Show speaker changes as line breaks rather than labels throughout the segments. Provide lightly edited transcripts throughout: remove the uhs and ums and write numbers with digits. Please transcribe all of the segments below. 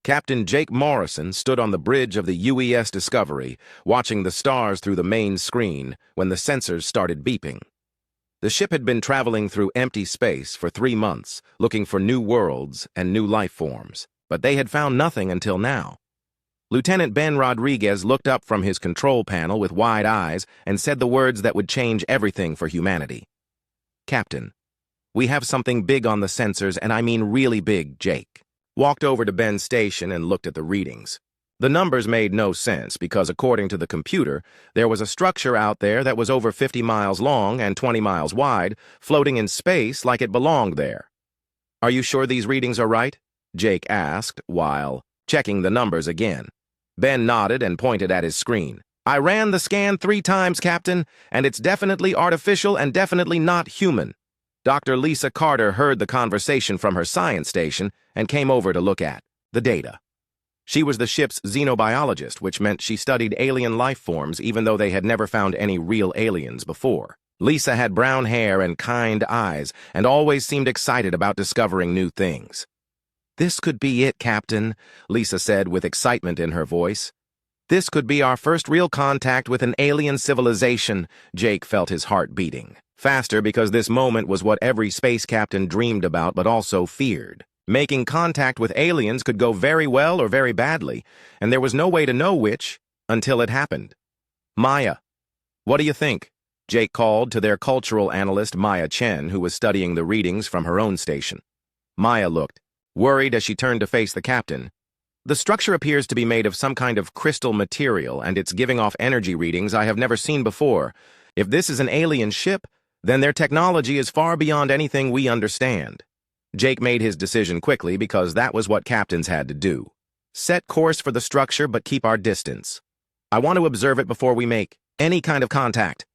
Captain Jake Morrison stood on the bridge of the UES Discovery, watching the stars through the main screen when the sensors started beeping. The ship had been traveling through empty space for 3 months, looking for new worlds and new life forms, but they had found nothing until now. Lieutenant Ben Rodriguez looked up from his control panel with wide eyes and said the words that would change everything for humanity. "Captain, we have something big on the sensors, and I mean really big," Jake walked over to Ben's station and looked at the readings. The numbers made no sense because, according to the computer, there was a structure out there that was over 50 miles long and 20 miles wide, floating in space like it belonged there. "Are you sure these readings are right?" Jake asked, while checking the numbers again. Ben nodded and pointed at his screen. "I ran the scan 3 times, Captain, and it's definitely artificial and definitely not human." Dr. Lisa Carter heard the conversation from her science station and came over to look at the data. She was the ship's xenobiologist, which meant she studied alien life forms even though they had never found any real aliens before. Lisa had brown hair and kind eyes and always seemed excited about discovering new things. "This could be it, Captain," Lisa said with excitement in her voice. "This could be our first real contact with an alien civilization." Jake felt his heart beating faster because this moment was what every space captain dreamed about but also feared. Making contact with aliens could go very well or very badly, and there was no way to know which until it happened. "Maya, what do you think?" Jake called to their cultural analyst Maya Chen, who was studying the readings from her own station. Maya looked worried as she turned to face the captain. "The structure appears to be made of some kind of crystal material, and it's giving off energy readings I have never seen before. If this is an alien ship, then their technology is far beyond anything we understand." Jake made his decision quickly because that was what captains had to do. "Set course for the structure, but keep our distance. I want to observe it before we make any kind of contact."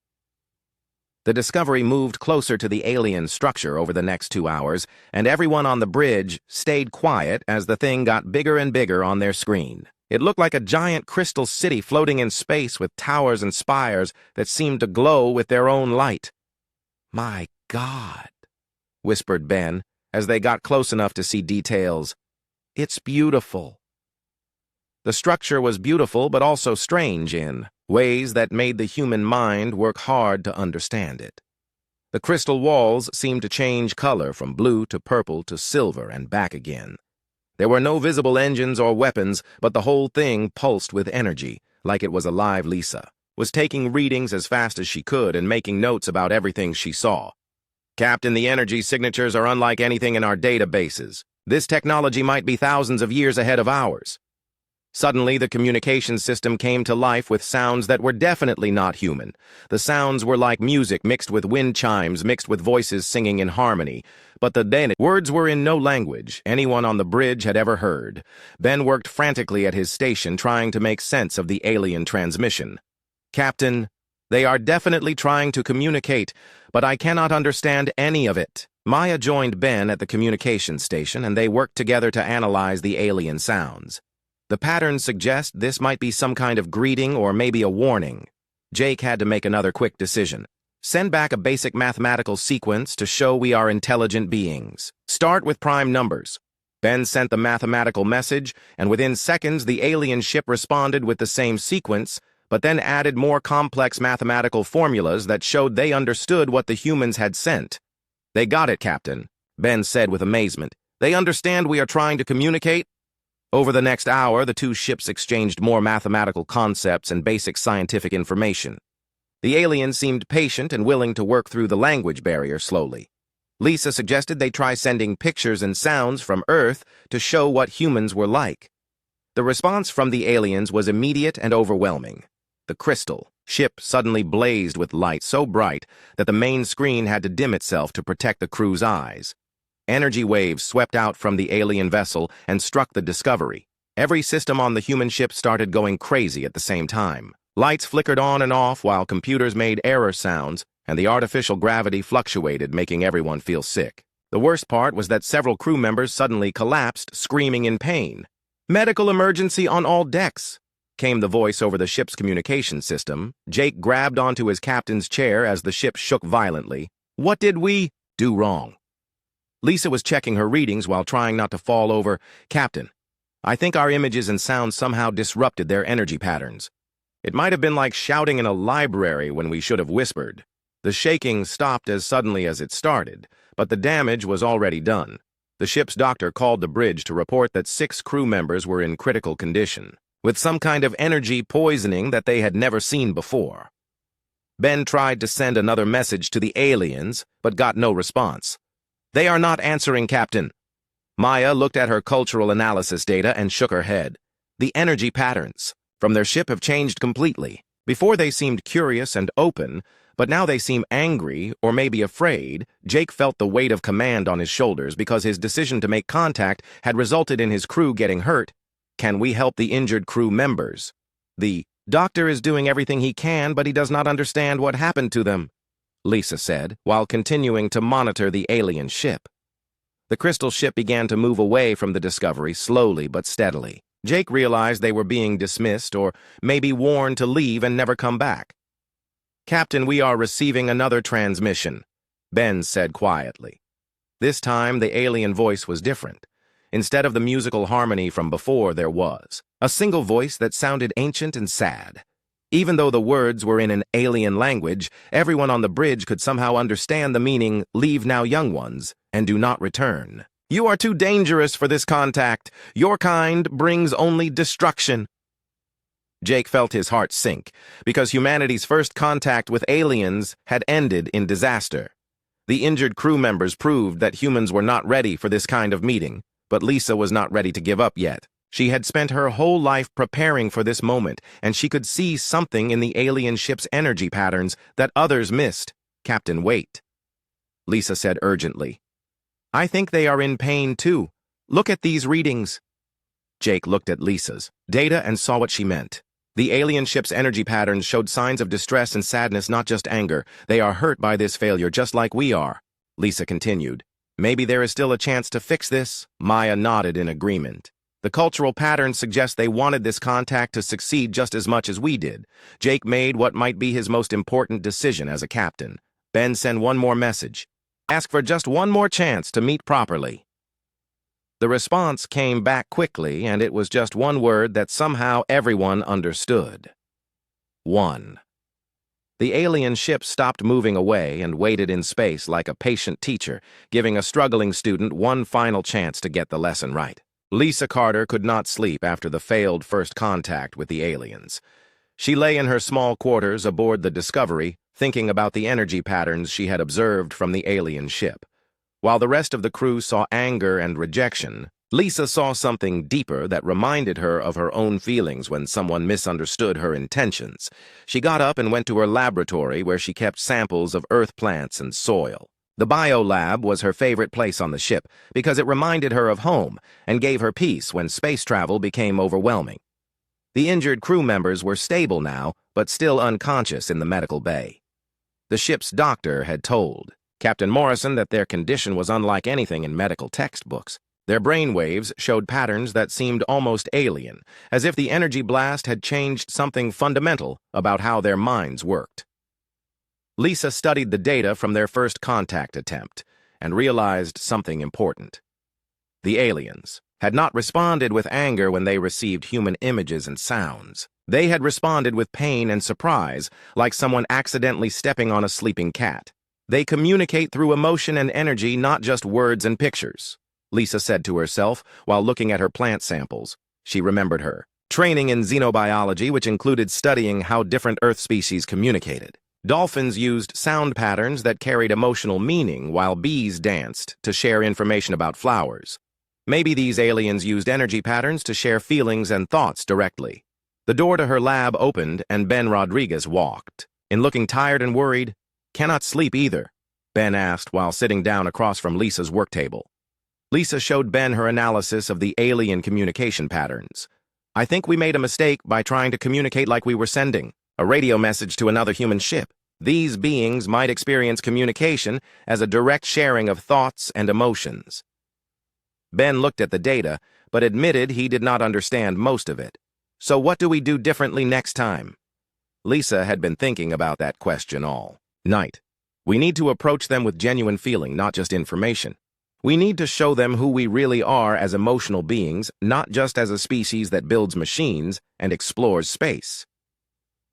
The Discovery moved closer to the alien structure over the next 2 hours, and everyone on the bridge stayed quiet as the thing got bigger and bigger on their screen. It looked like a giant crystal city floating in space with towers and spires that seemed to glow with their own light. "My God," whispered Ben, as they got close enough to see details. "It's beautiful." The structure was beautiful but also strange in ways that made the human mind work hard to understand it. The crystal walls seemed to change color from blue to purple to silver and back again. There were no visible engines or weapons, but the whole thing pulsed with energy, like it was alive. Lisa was taking readings as fast as she could and making notes about everything she saw. "Captain, the energy signatures are unlike anything in our databases. This technology might be thousands of years ahead of ours." Suddenly, the communication system came to life with sounds that were definitely not human. The sounds were like music mixed with wind chimes, mixed with voices singing in harmony. But the words were in no language anyone on the bridge had ever heard. Ben worked frantically at his station trying to make sense of the alien transmission. "Captain, they are definitely trying to communicate, but I cannot understand any of it." Maya joined Ben at the communication station, and they worked together to analyze the alien sounds. The patterns suggest this might be some kind of greeting or maybe a warning. Jake had to make another quick decision. Send back a basic mathematical sequence to show we are intelligent beings. Start with prime numbers. Ben sent the mathematical message, and within seconds the alien ship responded with the same sequence, but then added more complex mathematical formulas that showed they understood what the humans had sent. "They got it, Captain," Ben said with amazement. "They understand we are trying to communicate?" Over the next hour, the two ships exchanged more mathematical concepts and basic scientific information. The alien seemed patient and willing to work through the language barrier slowly. Lisa suggested they try sending pictures and sounds from Earth to show what humans were like. The response from the aliens was immediate and overwhelming. The crystal ship suddenly blazed with light so bright that the main screen had to dim itself to protect the crew's eyes. Energy waves swept out from the alien vessel and struck the Discovery. Every system on the human ship started going crazy at the same time. Lights flickered on and off while computers made error sounds, and the artificial gravity fluctuated, making everyone feel sick. The worst part was that several crew members suddenly collapsed, screaming in pain. "Medical emergency on all decks," came the voice over the ship's communication system. Jake grabbed onto his captain's chair as the ship shook violently. "What did we do wrong?" Lisa was checking her readings while trying not to fall over. "Captain, I think our images and sounds somehow disrupted their energy patterns. It might have been like shouting in a library when we should have whispered. The shaking stopped as suddenly as it started, but the damage was already done. The ship's doctor called the bridge to report that 6 crew members were in critical condition, with some kind of energy poisoning that they had never seen before. Ben tried to send another message to the aliens, but got no response. "They are not answering, Captain." Maya looked at her cultural analysis data and shook her head. The energy patterns from their ship have changed completely. Before they seemed curious and open, but now they seem angry or maybe afraid. Jake felt the weight of command on his shoulders because his decision to make contact had resulted in his crew getting hurt. Can we help the injured crew members? The doctor is doing everything he can, but he does not understand what happened to them, Lisa said, while continuing to monitor the alien ship. The crystal ship began to move away from the Discovery slowly but steadily. Jake realized they were being dismissed or maybe warned to leave and never come back. "Captain, we are receiving another transmission," Ben said quietly. This time, the alien voice was different. Instead of the musical harmony from before, there was a single voice that sounded ancient and sad. Even though the words were in an alien language, everyone on the bridge could somehow understand the meaning, "Leave now, young ones, and do not return. You are too dangerous for this contact. Your kind brings only destruction." Jake felt his heart sink, because humanity's first contact with aliens had ended in disaster. The injured crew members proved that humans were not ready for this kind of meeting, but Lisa was not ready to give up yet. She had spent her whole life preparing for this moment, and she could see something in the alien ship's energy patterns that others missed. "Captain, wait," Lisa said urgently. "I think they are in pain too. Look at these readings." Jake looked at Lisa's data and saw what she meant. The alien ship's energy patterns showed signs of distress and sadness, not just anger. "They are hurt by this failure just like we are," Lisa continued. "Maybe there is still a chance to fix this?" Maya nodded in agreement. "The cultural patterns suggest they wanted this contact to succeed just as much as we did." Jake made what might be his most important decision as a captain. "Ben, send one more message. Ask for just one more chance to meet properly." The response came back quickly, and it was just one word that somehow everyone understood. 1. The alien ship stopped moving away and waited in space like a patient teacher, giving a struggling student one final chance to get the lesson right. Lisa Carter could not sleep after the failed first contact with the aliens. She lay in her small quarters aboard the Discovery, thinking about the energy patterns she had observed from the alien ship. While the rest of the crew saw anger and rejection, Lisa saw something deeper that reminded her of her own feelings when someone misunderstood her intentions. She got up and went to her laboratory where she kept samples of earth plants and soil. The biolab was her favorite place on the ship because it reminded her of home and gave her peace when space travel became overwhelming. The injured crew members were stable now, but still unconscious in the medical bay. The ship's doctor had told Captain Morrison that their condition was unlike anything in medical textbooks. Their brain waves showed patterns that seemed almost alien, as if the energy blast had changed something fundamental about how their minds worked. Lisa studied the data from their first contact attempt and realized something important. The aliens had not responded with anger when they received human images and sounds. They had responded with pain and surprise, like someone accidentally stepping on a sleeping cat. They communicate through emotion and energy, not just words and pictures, Lisa said to herself while looking at her plant samples. She remembered her training in xenobiology, which included studying how different Earth species communicated. Dolphins used sound patterns that carried emotional meaning, while bees danced to share information about flowers. Maybe these aliens used energy patterns to share feelings and thoughts directly. The door to her lab opened and Ben Rodriguez walked. In looking tired and worried, "Cannot sleep either?" Ben asked while sitting down across from Lisa's work table. Lisa showed Ben her analysis of the alien communication patterns. "I think we made a mistake by trying to communicate like we were sending a radio message to another human ship. These beings might experience communication as a direct sharing of thoughts and emotions." Ben looked at the data, but admitted he did not understand most of it. "So what do we do differently next time?" Lisa had been thinking about that question all night. "We need to approach them with genuine feeling, not just information. We need to show them who we really are as emotional beings, not just as a species that builds machines and explores space.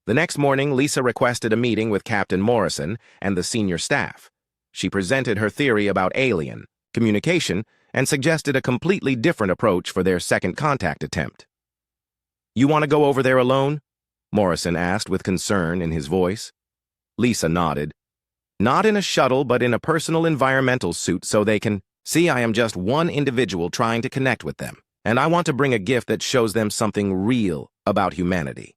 The next morning, Lisa requested a meeting with Captain Morrison and the senior staff. She presented her theory about alien communication and suggested a completely different approach for their second contact attempt. "You want to go over there alone?" Morrison asked with concern in his voice. Lisa nodded. "Not in a shuttle, but in a personal environmental suit so they can see I am just one individual trying to connect with them, and I want to bring a gift that shows them something real about humanity."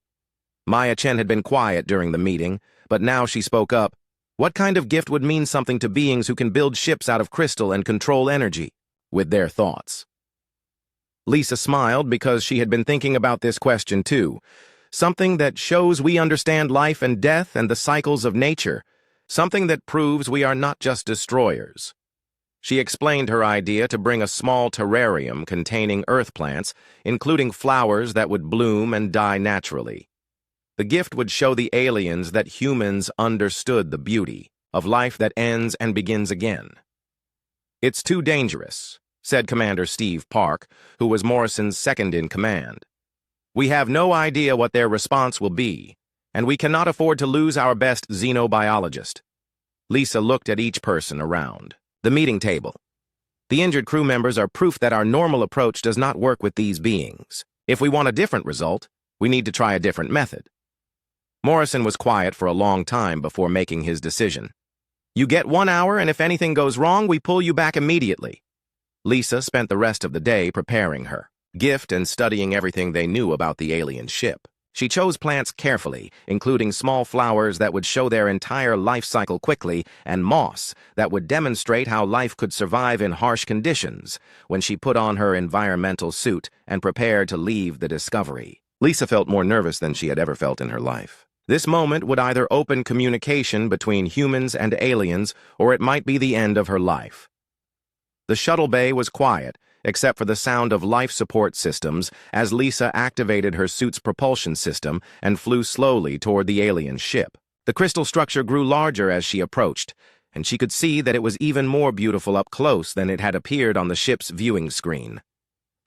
Maya Chen had been quiet during the meeting, but now she spoke up. What kind of gift would mean something to beings who can build ships out of crystal and control energy with their thoughts? Lisa smiled because she had been thinking about this question too. Something that shows we understand life and death and the cycles of nature. Something that proves we are not just destroyers. She explained her idea to bring a small terrarium containing earth plants, including flowers that would bloom and die naturally. The gift would show the aliens that humans understood the beauty of life that ends and begins again. "It's too dangerous," said Commander Steve Park, who was Morrison's second-in-command. "We have no idea what their response will be, and we cannot afford to lose our best xenobiologist." Lisa looked at each person around the meeting table. "The injured crew members are proof that our normal approach does not work with these beings. If we want a different result, we need to try a different method." Morrison was quiet for a long time before making his decision. "You get 1 hour, and if anything goes wrong, we pull you back immediately." Lisa spent the rest of the day preparing her gift and studying everything they knew about the alien ship. She chose plants carefully, including small flowers that would show their entire life cycle quickly and moss that would demonstrate how life could survive in harsh conditions. When she put on her environmental suit and prepared to leave the Discovery, Lisa felt more nervous than she had ever felt in her life. This moment would either open communication between humans and aliens, or it might be the end of her life. The shuttle bay was quiet, except for the sound of life support systems as Lisa activated her suit's propulsion system and flew slowly toward the alien ship. The crystal structure grew larger as she approached, and she could see that it was even more beautiful up close than it had appeared on the ship's viewing screen.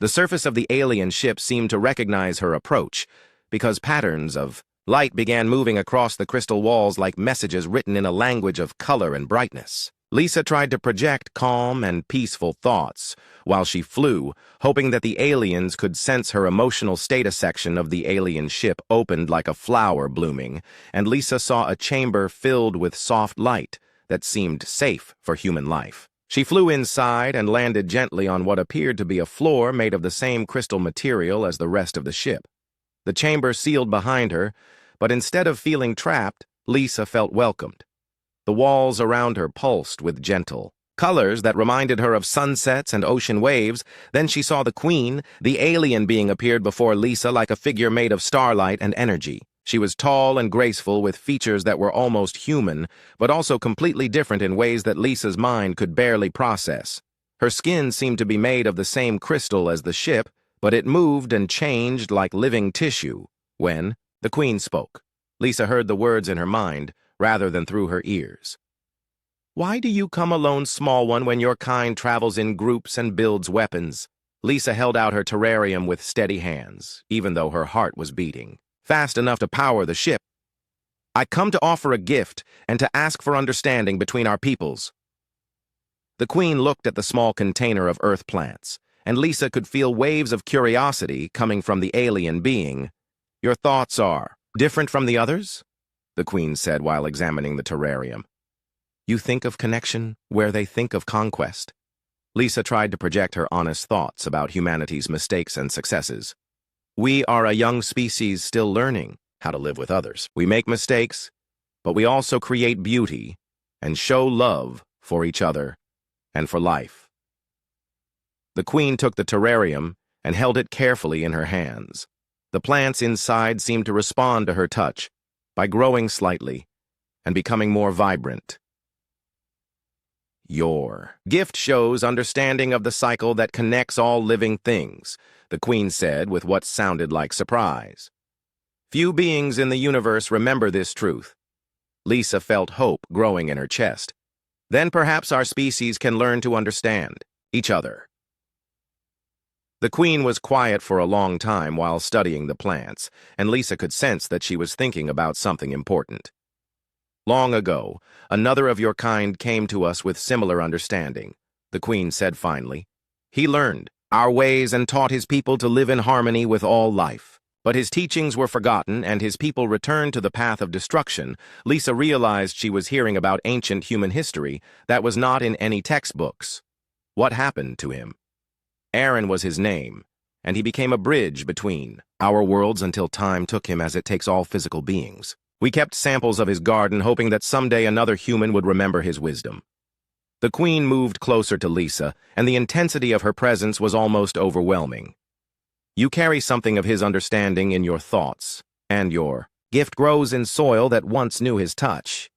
The surface of the alien ship seemed to recognize her approach, because patterns of light began moving across the crystal walls like messages written in a language of color and brightness. Lisa tried to project calm and peaceful thoughts while she flew, hoping that the aliens could sense her emotional state. A section of the alien ship opened like a flower blooming, and Lisa saw a chamber filled with soft light that seemed safe for human life. She flew inside and landed gently on what appeared to be a floor made of the same crystal material as the rest of the ship. The chamber sealed behind her, but instead of feeling trapped, Lisa felt welcomed. The walls around her pulsed with gentle colors that reminded her of sunsets and ocean waves. Then she saw the Queen, the alien being, appeared before Lisa like a figure made of starlight and energy. She was tall and graceful with features that were almost human, but also completely different in ways that Lisa's mind could barely process. Her skin seemed to be made of the same crystal as the ship, but it moved and changed like living tissue. When the Queen spoke, Lisa heard the words in her mind rather than through her ears. "Why do you come alone, small one, when your kind travels in groups and builds weapons?" Lisa held out her terrarium with steady hands, even though her heart was beating fast enough to power the ship. "I come to offer a gift and to ask for understanding between our peoples." The Queen looked at the small container of earth plants, and Lisa could feel waves of curiosity coming from the alien being. "Your thoughts are different from the others?" the Queen said while examining the terrarium. "You think of connection where they think of conquest." Lisa tried to project her honest thoughts about humanity's mistakes and successes. "We are a young species still learning how to live with others. We make mistakes, but we also create beauty and show love for each other and for life." The Queen took the terrarium and held it carefully in her hands. The plants inside seemed to respond to her touch by growing slightly and becoming more vibrant. "Your gift shows understanding of the cycle that connects all living things," the Queen said with what sounded like surprise. "Few beings in the universe remember this truth." Lisa felt hope growing in her chest. "Then perhaps our species can learn to understand." Each other. The queen was quiet for a long time while studying the plants, and Lisa could sense that she was thinking about something important. Long ago, another of your kind came to us with similar understanding, the queen said finally. He learned our ways and taught his people to live in harmony with all life. But his teachings were forgotten and his people returned to the path of destruction. Lisa realized she was hearing about ancient human history that was not in any textbooks. What happened to him? Aaron was his name, and he became a bridge between our worlds until time took him as it takes all physical beings. We kept samples of his garden, hoping that someday another human would remember his wisdom. The queen moved closer to Lisa, and the intensity of her presence was almost overwhelming. You carry something of his understanding in your thoughts, and your gift grows in soil that once knew his touch.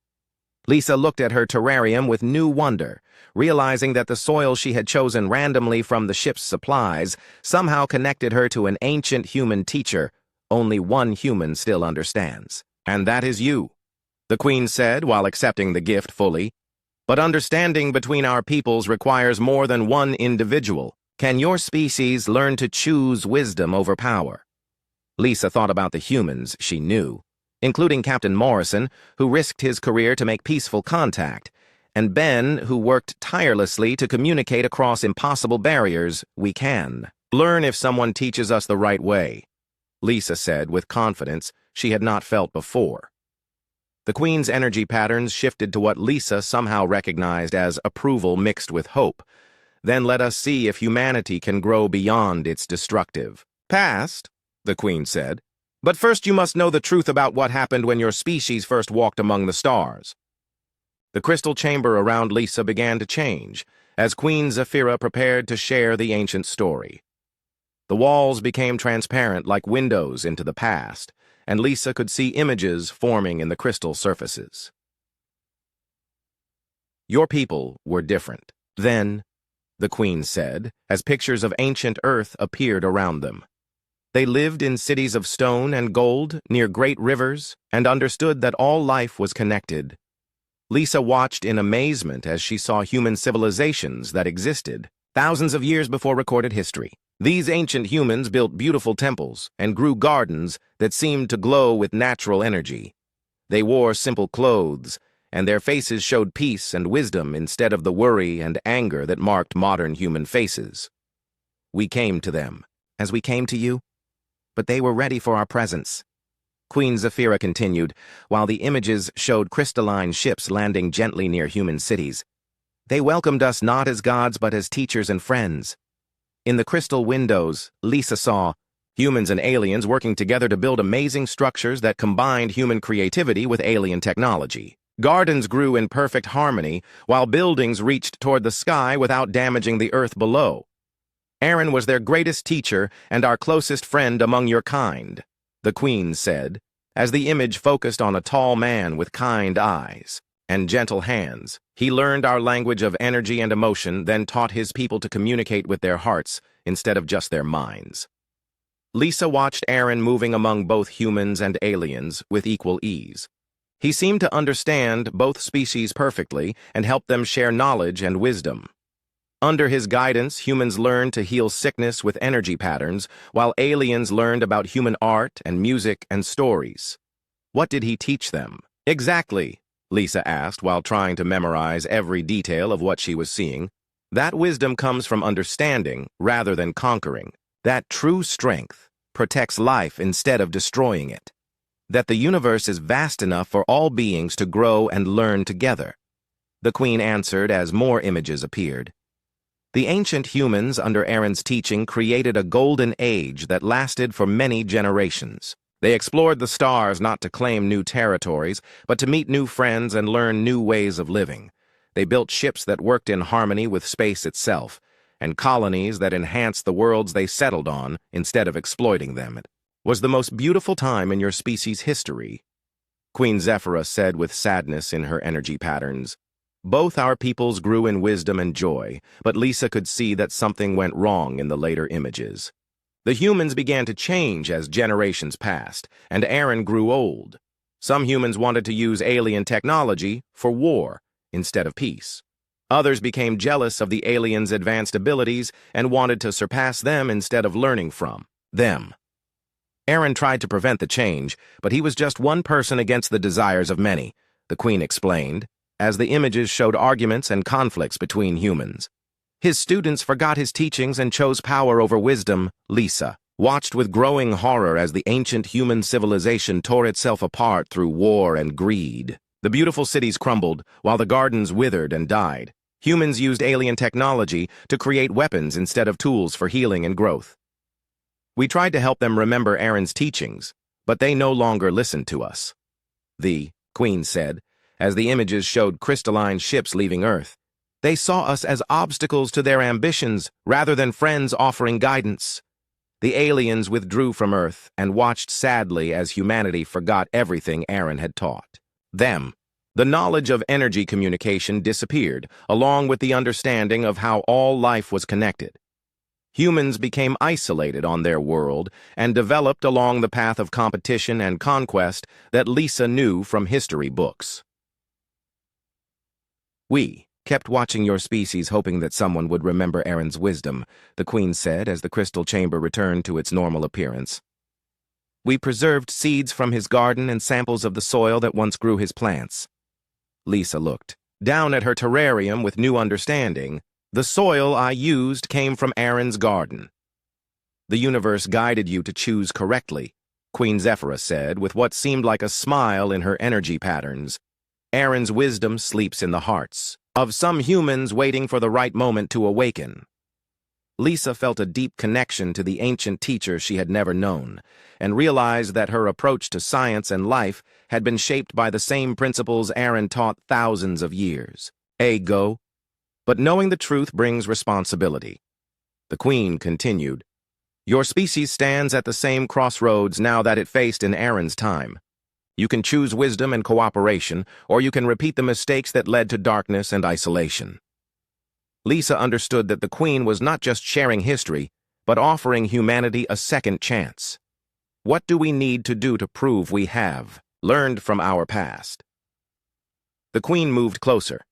Lisa looked at her terrarium with new wonder, realizing that the soil she had chosen randomly from the ship's supplies somehow connected her to an ancient human teacher only one human still understands. And that is you, the queen said while accepting the gift fully. But understanding between our peoples requires more than one individual. Can your species learn to choose wisdom over power? Lisa thought about the humans she knew, including Captain Morrison, who risked his career to make peaceful contact, and Ben, who worked tirelessly to communicate across impossible barriers. We can learn if someone teaches us the right way, Lisa said with confidence she had not felt before. The queen's energy patterns shifted to what Lisa somehow recognized as approval mixed with hope. Then let us see if humanity can grow beyond its destructive past, the queen said. But first you must know the truth about what happened when your species first walked among the stars. The crystal chamber around Lisa began to change as Queen Zephyra prepared to share the ancient story. The walls became transparent like windows into the past, and Lisa could see images forming in the crystal surfaces. Your people were different. Then, the queen said, as pictures of ancient Earth appeared around them. They lived in cities of stone and gold near great rivers and understood that all life was connected. Lisa watched in amazement as she saw human civilizations that existed thousands of years before recorded history. These ancient humans built beautiful temples and grew gardens that seemed to glow with natural energy. They wore simple clothes, and their faces showed peace and wisdom instead of the worry and anger that marked modern human faces. We came to them, as we came to you, but they were ready for our presence. Queen Zephyra continued, while the images showed crystalline ships landing gently near human cities. They welcomed us not as gods but as teachers and friends. In the crystal windows, Lisa saw humans and aliens working together to build amazing structures that combined human creativity with alien technology. Gardens grew in perfect harmony, while buildings reached toward the sky without damaging the earth below. Aaron was their greatest teacher and our closest friend among your kind, the queen said, as the image focused on a tall man with kind eyes and gentle hands. He learned our language of energy and emotion, then taught his people to communicate with their hearts instead of just their minds. Lisa watched Aaron moving among both humans and aliens with equal ease. He seemed to understand both species perfectly and helped them share knowledge and wisdom. Under his guidance, humans learned to heal sickness with energy patterns, while aliens learned about human art and music and stories. What did he teach them? Exactly, Lisa asked while trying to memorize every detail of what she was seeing. That wisdom comes from understanding rather than conquering. That true strength protects life instead of destroying it. That the universe is vast enough for all beings to grow and learn together. The queen answered as more images appeared. The ancient humans under Aaron's teaching created a golden age that lasted for many generations. They explored the stars not to claim new territories, but to meet new friends and learn new ways of living. They built ships that worked in harmony with space itself, and colonies that enhanced the worlds they settled on instead of exploiting them. It was the most beautiful time in your species' history, Queen Zephyra said with sadness in her energy patterns. Both our peoples grew in wisdom and joy, but Lisa could see that something went wrong in the later images. The humans began to change as generations passed, and Aaron grew old. Some humans wanted to use alien technology for war instead of peace. Others became jealous of the aliens' advanced abilities and wanted to surpass them instead of learning from them. Aaron tried to prevent the change, but he was just one person against the desires of many, the Queen explained, as the images showed arguments and conflicts between humans. His students forgot his teachings and chose power over wisdom. Lisa watched with growing horror as the ancient human civilization tore itself apart through war and greed. The beautiful cities crumbled, while the gardens withered and died. Humans used alien technology to create weapons instead of tools for healing and growth. We tried to help them remember Aaron's teachings, but they no longer listened to us. The Queen said, as the images showed crystalline ships leaving Earth. They saw us as obstacles to their ambitions rather than friends offering guidance. The aliens withdrew from Earth and watched sadly as humanity forgot everything Aaron had taught them. The knowledge of energy communication disappeared, along with the understanding of how all life was connected. Humans became isolated on their world and developed along the path of competition and conquest that Lisa knew from history books. We kept watching your species hoping that someone would remember Aaron's wisdom, the Queen said as the crystal chamber returned to its normal appearance. We preserved seeds from his garden and samples of the soil that once grew his plants. Lisa looked down at her terrarium with new understanding. The soil I used came from Aaron's garden. The universe guided you to choose correctly, Queen Zephyra said with what seemed like a smile in her energy patterns. Aaron's wisdom sleeps in the hearts of some humans waiting for the right moment to awaken. Lisa felt a deep connection to the ancient teacher she had never known, and realized that her approach to science and life had been shaped by the same principles Aaron taught thousands of years ago. But knowing the truth brings responsibility. The Queen continued, Your species stands at the same crossroads now that it faced in Aaron's time. You can choose wisdom and cooperation, or you can repeat the mistakes that led to darkness and isolation. Lisa understood that the Queen was not just sharing history, but offering humanity a second chance. What do we need to do to prove we have learned from our past? The Queen moved closer,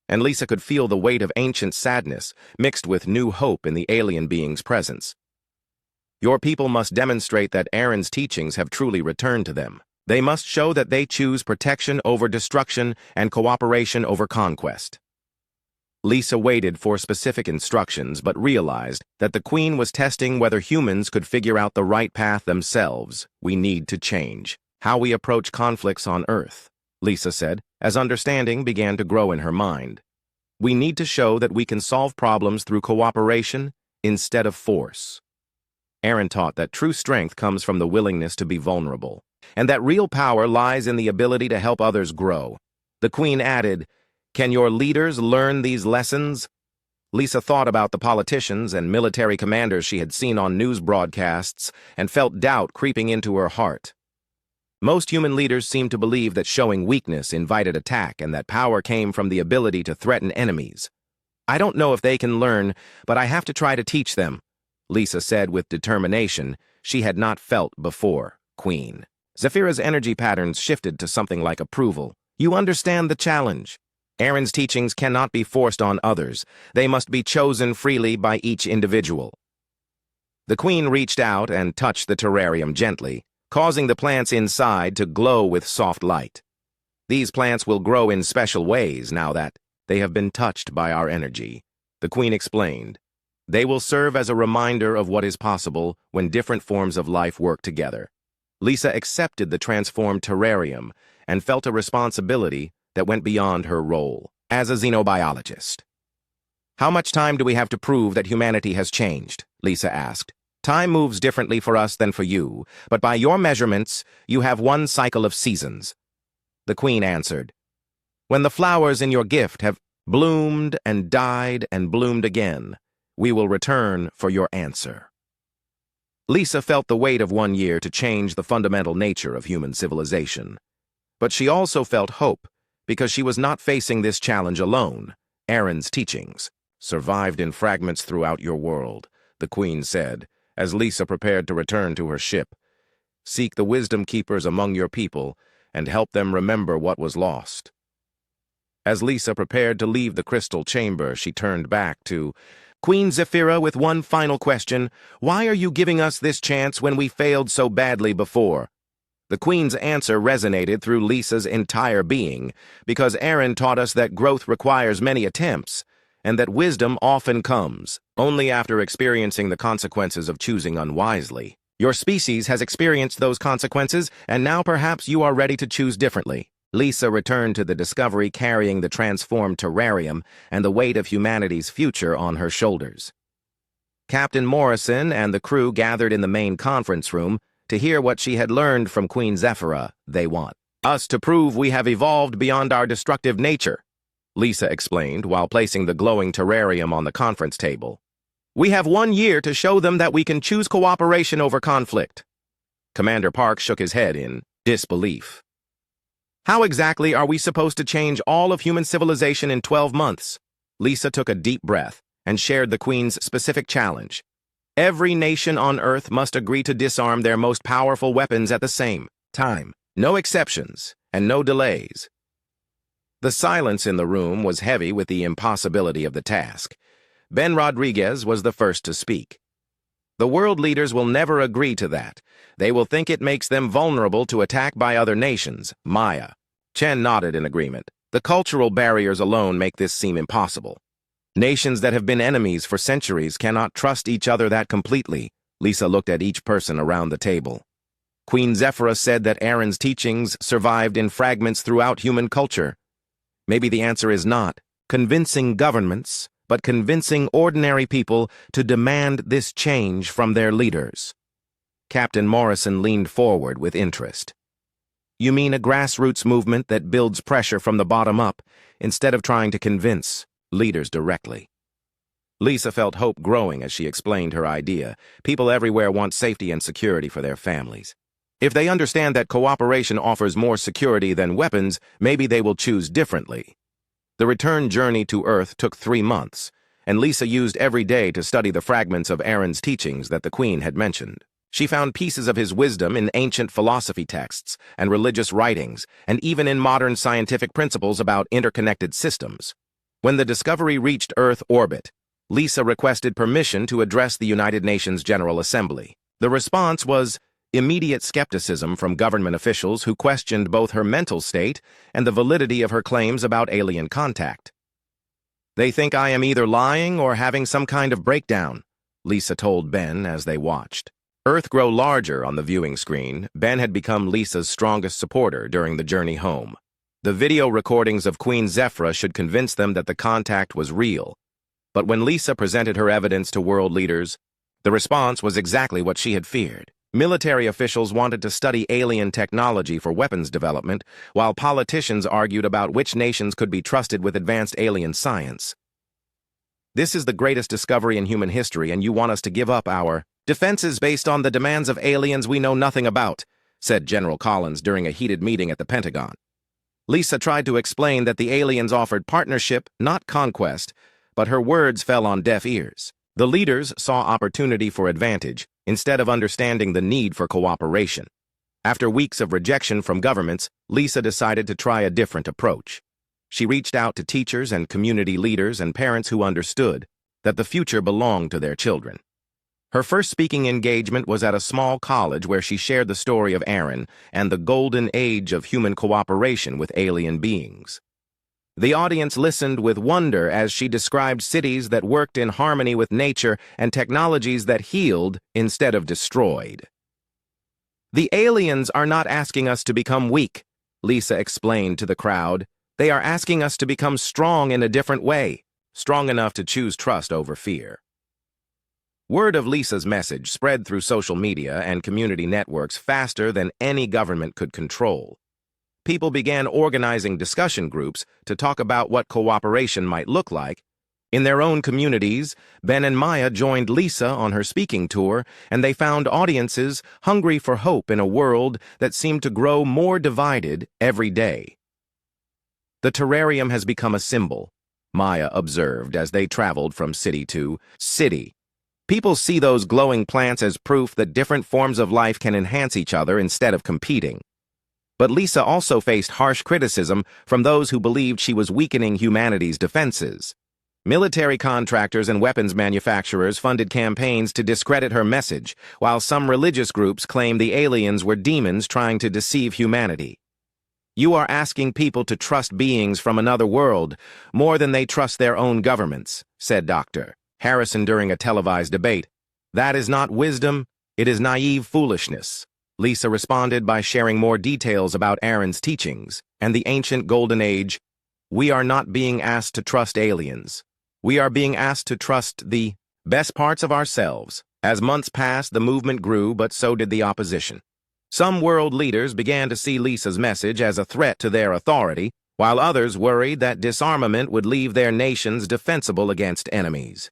and Lisa could feel the weight of ancient sadness mixed with new hope in the alien being's presence. Your people must demonstrate that Aaron's teachings have truly returned to them. They must show that they choose protection over destruction and cooperation over conquest. Lisa waited for specific instructions but realized that the Queen was testing whether humans could figure out the right path themselves. We need to change how we approach conflicts on Earth, Lisa said, as understanding began to grow in her mind. We need to show that we can solve problems through cooperation instead of force. Aaron taught that true strength comes from the willingness to be vulnerable, and that real power lies in the ability to help others grow. The Queen added, Can your leaders learn these lessons? Lisa thought about the politicians and military commanders she had seen on news broadcasts and felt doubt creeping into her heart. Most human leaders seemed to believe that showing weakness invited attack and that power came from the ability to threaten enemies. I don't know if they can learn, but I have to try to teach them, Lisa said with determination she had not felt before. Queen Zephyra's energy patterns shifted to something like approval. You understand the challenge. Aaron's teachings cannot be forced on others. They must be chosen freely by each individual. The Queen reached out and touched the terrarium gently, causing the plants inside to glow with soft light. These plants will grow in special ways now that they have been touched by our energy, the Queen explained. They will serve as a reminder of what is possible when different forms of life work together. Lisa accepted the transformed terrarium and felt a responsibility that went beyond her role as a xenobiologist. How much time do we have to prove that humanity has changed? Lisa asked. Time moves differently for us than for you, but by your measurements, you have one cycle of seasons. The Queen answered, When the flowers in your gift have bloomed and died and bloomed again, we will return for your answer. Lisa felt the weight of 1 year to change the fundamental nature of human civilization. But she also felt hope, because she was not facing this challenge alone. Aaron's teachings survived in fragments throughout your world, the Queen said, as Lisa prepared to return to her ship. Seek the wisdom keepers among your people and help them remember what was lost. As Lisa prepared to leave the crystal chamber, she turned back to Queen Zephyra with one final question. Why are you giving us this chance when we failed so badly before? The Queen's answer resonated through Lisa's entire being, because Aaron taught us that growth requires many attempts, and that wisdom often comes only after experiencing the consequences of choosing unwisely. Your species has experienced those consequences, and now perhaps you are ready to choose differently. Lisa returned to the Discovery carrying the transformed terrarium and the weight of humanity's future on her shoulders. Captain Morrison and the crew gathered in the main conference room to hear what she had learned from Queen Zephyra. They want us to prove we have evolved beyond our destructive nature, Lisa explained while placing the glowing terrarium on the conference table. We have 1 year to show them that we can choose cooperation over conflict. Commander Park shook his head in disbelief. How exactly are we supposed to change all of human civilization in 12 months? Lisa took a deep breath and shared the Queen's specific challenge. Every nation on Earth must agree to disarm their most powerful weapons at the same time. No exceptions and no delays. The silence in the room was heavy with the impossibility of the task. Ben Rodriguez was the first to speak. The world leaders will never agree to that. They will think it makes them vulnerable to attack by other nations. Maya. Chen nodded in agreement. The cultural barriers alone make this seem impossible. Nations that have been enemies for centuries cannot trust each other that completely. Lisa looked at each person around the table. Queen Zephyra said that Aaron's teachings survived in fragments throughout human culture. Maybe the answer is not convincing governments, but convincing ordinary people to demand this change from their leaders. Captain Morrison leaned forward with interest. You mean a grassroots movement that builds pressure from the bottom up, instead of trying to convince leaders directly? Lisa felt hope growing as she explained her idea. People everywhere want safety and security for their families. If they understand that cooperation offers more security than weapons, maybe they will choose differently. The return journey to Earth took 3 months, and Lisa used every day to study the fragments of Aaron's teachings that the Queen had mentioned. She found pieces of his wisdom in ancient philosophy texts and religious writings, and even in modern scientific principles about interconnected systems. When the Discovery reached Earth orbit, Lisa requested permission to address the United Nations General Assembly. The response was immediate skepticism from government officials who questioned both her mental state and the validity of her claims about alien contact. They think I am either lying or having some kind of breakdown, Lisa told Ben as they watched. Earth grow larger on the viewing screen. Ben had become Lisa's strongest supporter during the journey home. The video recordings of Queen Zephyra should convince them that the contact was real. But when Lisa presented her evidence to world leaders, the response was exactly what she had feared. Military officials wanted to study alien technology for weapons development, while politicians argued about which nations could be trusted with advanced alien science. This is the greatest discovery in human history, and you want us to give up our defenses based on the demands of aliens we know nothing about, said General Collins during a heated meeting at the Pentagon. Lisa tried to explain that the aliens offered partnership, not conquest, but her words fell on deaf ears. The leaders saw opportunity for advantage, instead of understanding the need for cooperation. After weeks of rejection from governments, Lisa decided to try a different approach. She reached out to teachers and community leaders and parents who understood that the future belonged to their children. Her first speaking engagement was at a small college where she shared the story of Aaron and the golden age of human cooperation with alien beings. The audience listened with wonder as she described cities that worked in harmony with nature and technologies that healed instead of destroyed. The aliens are not asking us to become weak, Lisa explained to the crowd. They are asking us to become strong in a different way, strong enough to choose trust over fear. Word of Lisa's message spread through social media and community networks faster than any government could control. People began organizing discussion groups to talk about what cooperation might look like. In their own communities, Ben and Maya joined Lisa on her speaking tour, and they found audiences hungry for hope in a world that seemed to grow more divided every day. The terrarium has become a symbol, Maya observed as they traveled from city to city. People see those glowing plants as proof that different forms of life can enhance each other instead of competing. But Lisa also faced harsh criticism from those who believed she was weakening humanity's defenses. Military contractors and weapons manufacturers funded campaigns to discredit her message, while some religious groups claimed the aliens were demons trying to deceive humanity. "You are asking people to trust beings from another world more than they trust their own governments," said Dr. Harrison during a televised debate. "That is not wisdom, it is naive foolishness." Lisa responded by sharing more details about Aaron's teachings and the ancient Golden Age. "We are not being asked to trust aliens. We are being asked to trust the best parts of ourselves." As months passed, the movement grew, but so did the opposition. Some world leaders began to see Lisa's message as a threat to their authority, while others worried that disarmament would leave their nations defensible against enemies.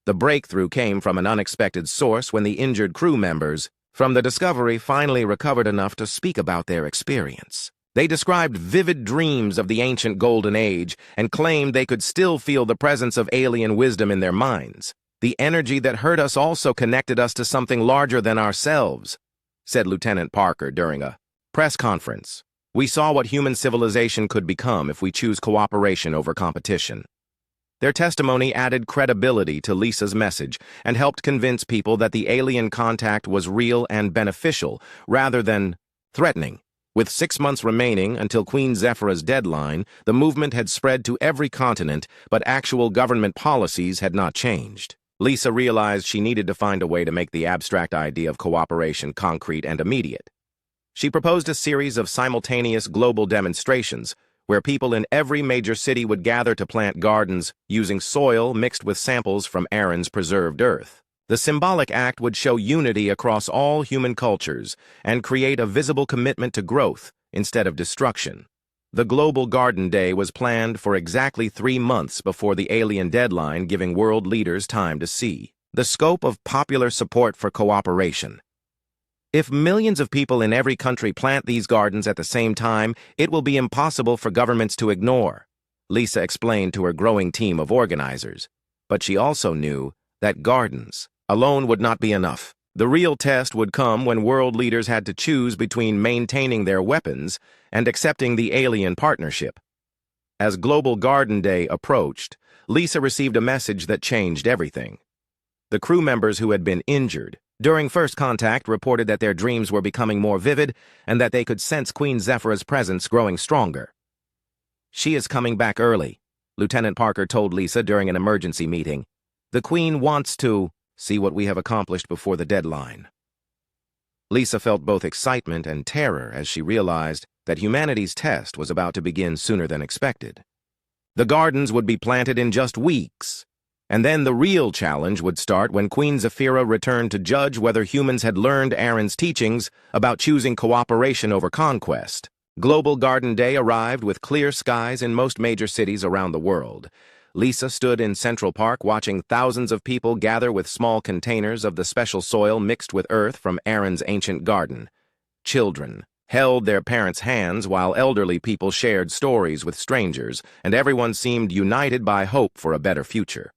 The breakthrough came from an unexpected source when the injured crew members from the Discovery finally recovered enough to speak about their experience. They described vivid dreams of the ancient Golden Age and claimed they could still feel the presence of alien wisdom in their minds. "The energy that hurt us also connected us to something larger than ourselves," said Lieutenant Parker during a press conference. "We saw what human civilization could become if we choose cooperation over competition." Their testimony added credibility to Lisa's message and helped convince people that the alien contact was real and beneficial, rather than threatening. With 6 months remaining until Queen Zephyra's deadline, the movement had spread to every continent, but actual government policies had not changed. Lisa realized she needed to find a way to make the abstract idea of cooperation concrete and immediate. She proposed a series of simultaneous global demonstrations, where people in every major city would gather to plant gardens using soil mixed with samples from Aaron's preserved earth. The symbolic act would show unity across all human cultures and create a visible commitment to growth instead of destruction. The Global Garden Day was planned for exactly 3 months before the alien deadline, giving world leaders time to see the scope of popular support for cooperation. "If millions of people in every country plant these gardens at the same time, it will be impossible for governments to ignore," Lisa explained to her growing team of organizers. But she also knew that gardens alone would not be enough. The real test would come when world leaders had to choose between maintaining their weapons and accepting the alien partnership. As Global Garden Day approached, Lisa received a message that changed everything. The crew members who had been injured during first contact reported that their dreams were becoming more vivid and that they could sense Queen Zephyra's presence growing stronger. "She is coming back early," Lieutenant Parker told Lisa during an emergency meeting. "The Queen wants to see what we have accomplished before the deadline." Lisa felt both excitement and terror as she realized that humanity's test was about to begin sooner than expected. The gardens would be planted in just weeks, and then the real challenge would start when Queen Zephyra returned to judge whether humans had learned Aaron's teachings about choosing cooperation over conquest. Global Garden Day arrived with clear skies in most major cities around the world. Lisa stood in Central Park watching thousands of people gather with small containers of the special soil mixed with earth from Aaron's ancient garden. Children held their parents' hands while elderly people shared stories with strangers, and everyone seemed united by hope for a better future.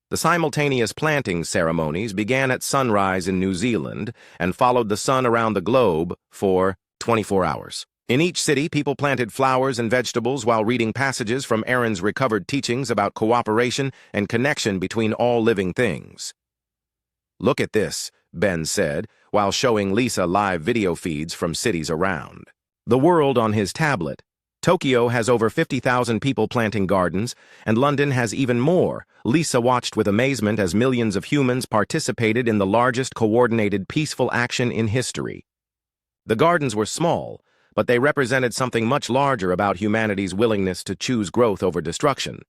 The simultaneous planting ceremonies began at sunrise in New Zealand and followed the sun around the globe for 24 hours. In each city, people planted flowers and vegetables while reading passages from Aaron's recovered teachings about cooperation and connection between all living things. "Look at this," Ben said, while showing Lisa live video feeds from cities around the world on his tablet. "Tokyo has over 50,000 people planting gardens, and London has even more." Lisa watched with amazement as millions of humans participated in the largest coordinated peaceful action in history. The gardens were small, but they represented something much larger about humanity's willingness to choose growth over destruction.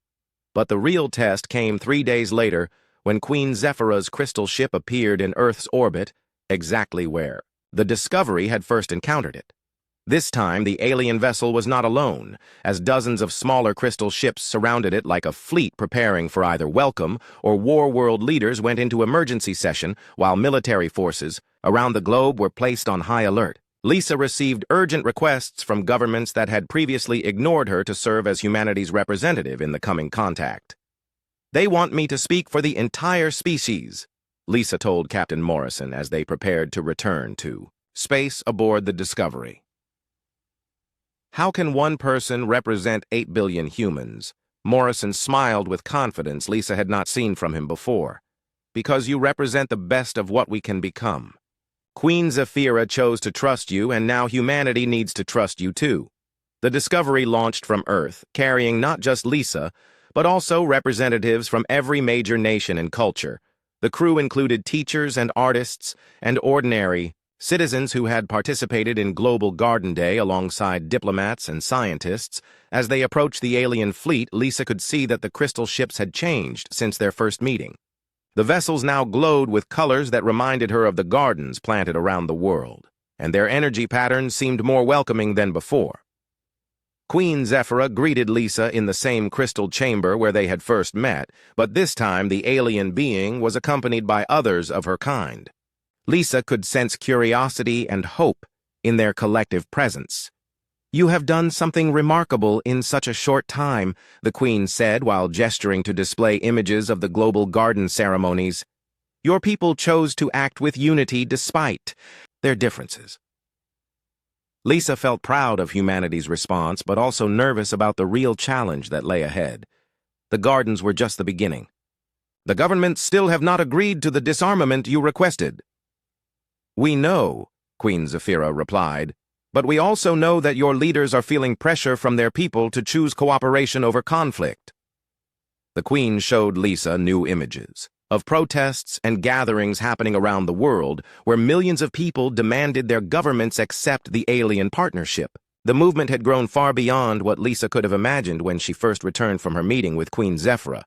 But the real test came 3 days later when Queen Zephyra's crystal ship appeared in Earth's orbit, exactly where the Discovery had first encountered it. This time, the alien vessel was not alone, as dozens of smaller crystal ships surrounded it like a fleet preparing for either welcome or war. World leaders went into emergency session while military forces around the globe were placed on high alert. Lisa received urgent requests from governments that had previously ignored her to serve as humanity's representative in the coming contact. "They want me to speak for the entire species," Lisa told Captain Morrison as they prepared to return to space aboard the Discovery. How can one person represent 8 billion humans? Morrison smiled with confidence Lisa had not seen from him before. Because you represent the best of what we can become. Queen Zephyra chose to trust you, and now humanity needs to trust you too. The Discovery launched from Earth, carrying not just Lisa, but also representatives from every major nation and culture. The crew included teachers and artists and ordinary citizens who had participated in Global Garden Day alongside diplomats and scientists. As they approached the alien fleet, Lisa could see that the crystal ships had changed since their first meeting. The vessels now glowed with colors that reminded her of the gardens planted around the world, and their energy patterns seemed more welcoming than before. Queen Zephyra greeted Lisa in the same crystal chamber where they had first met, but this time the alien being was accompanied by others of her kind. Lisa could sense curiosity and hope in their collective presence. "You have done something remarkable in such a short time," the Queen said while gesturing to display images of the global garden ceremonies. "Your people chose to act with unity despite their differences." Lisa felt proud of humanity's response, but also nervous about the real challenge that lay ahead. The gardens were just the beginning. "The government still have not agreed to the disarmament you requested." "We know," Queen Zephyra replied, "but we also know that your leaders are feeling pressure from their people to choose cooperation over conflict." The Queen showed Lisa new images of protests and gatherings happening around the world where millions of people demanded their governments accept the alien partnership. The movement had grown far beyond what Lisa could have imagined when she first returned from her meeting with Queen Zephyra.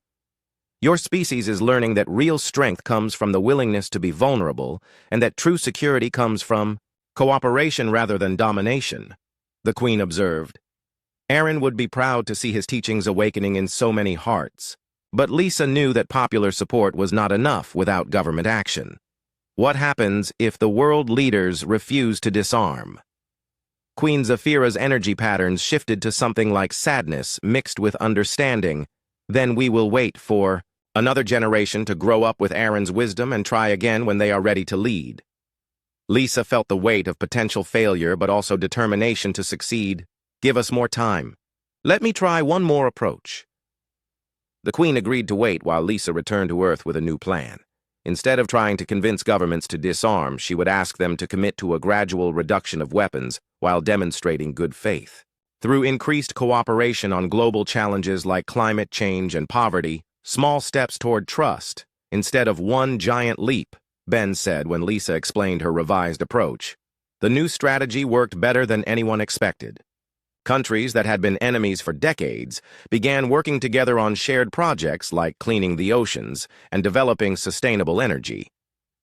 "Your species is learning that real strength comes from the willingness to be vulnerable, and that true security comes from cooperation rather than domination," the Queen observed. Aaron would be proud to see his teachings awakening in so many hearts. But Lisa knew that popular support was not enough without government action. What happens if the world leaders refuse to disarm? Queen Zephyra's energy patterns shifted to something like sadness mixed with understanding. "Then we will wait for another generation to grow up with Aaron's wisdom and try again when they are ready to lead." Lisa felt the weight of potential failure but also determination to succeed. "Give us more time. Let me try one more approach." The Queen agreed to wait while Lisa returned to Earth with a new plan. Instead of trying to convince governments to disarm, she would ask them to commit to a gradual reduction of weapons while demonstrating good faith. Through increased cooperation on global challenges like climate change and poverty, small steps toward trust, instead of one giant leap, Ben said when Lisa explained her revised approach. The new strategy worked better than anyone expected. Countries that had been enemies for decades began working together on shared projects like cleaning the oceans and developing sustainable energy.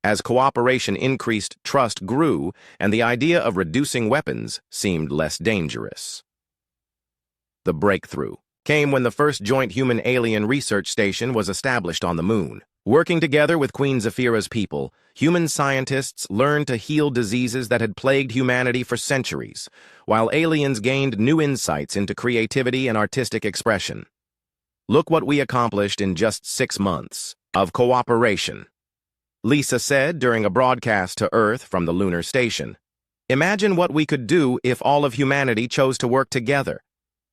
As cooperation increased, trust grew, and the idea of reducing weapons seemed less dangerous. The breakthrough came when the first joint human-alien research station was established on the Moon. Working together with Queen Zephyra's people, human scientists learned to heal diseases that had plagued humanity for centuries, while aliens gained new insights into creativity and artistic expression. "Look what we accomplished in just 6 months of cooperation," Lisa said during a broadcast to Earth from the lunar station. "Imagine what we could do if all of humanity chose to work together."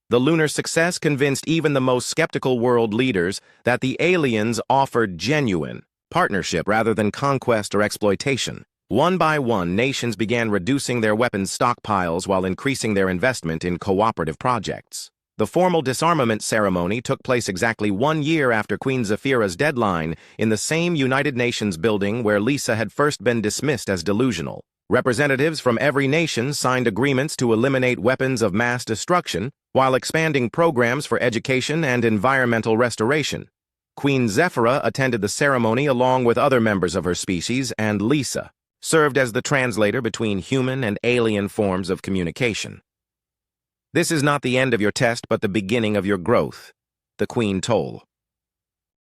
The lunar success convinced even the most skeptical world leaders that the aliens offered genuine partnership rather than conquest or exploitation. One by one, nations began reducing their weapons stockpiles while increasing their investment in cooperative projects. The formal disarmament ceremony took place exactly 1 year after Queen Zephyra's deadline in the same United Nations building where Lisa had first been dismissed as delusional. Representatives from every nation signed agreements to eliminate weapons of mass destruction while expanding programs for education and environmental restoration. Queen Zephyra attended the ceremony along with other members of her species, and Lisa served as the translator between human and alien forms of communication. "This is not the end of your test, but the beginning of your growth," the Queen told.